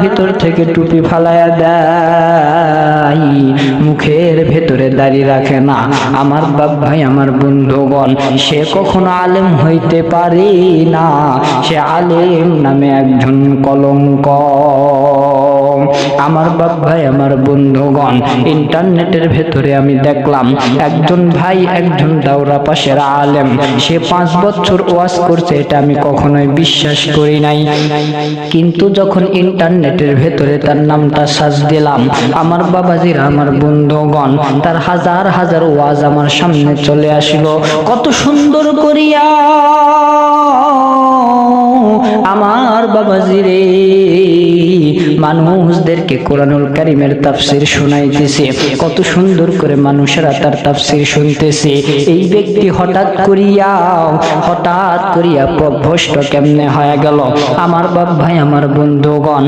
ভিতর থেকে টুপি ফালায়া দেয়, মুখের ভেতরে দাড়ি রাখে না। আমার বাপ ভাই, আমার বন্ধুগণ, সে কখনো আলেম হইতে পারে না। সে আলেম নামে একজন কলঙ্ক। আমার বাপ ভাই, আমার বন্ধুগণ, ইন্টারনেটের ভেতরে আমি দেখলাম একজন ভাই, একজন দাওরা পাশের আলেম, সে 5 বছর ওয়াজ করছে, এটা আমি কখনোই বিশ্বাস করি নাই। কিন্তু যখন ইন্টারনেটের ভেতরে তার নামটা সার্চ দিলাম, আমার বাবাজিরা, আমার বন্ধুগণ, তার হাজার হাজার ওয়াজ আমার সামনে চলে আসলো। কত সুন্দর করিয়া আমার বাবাজিরে মানুষদেরকে কোরআনুল কারীমের তাফসীর শোনাইতেছে, কত সুন্দর করে মানুষেরা তার তাফসীর শুনতেছে। এই ব্যক্তি হঠাৎ করিয়া প্রভ্রষ্ট কেমনে হয়ে গেল? আমার বাপ ভাই, আমার বন্ধুগণ,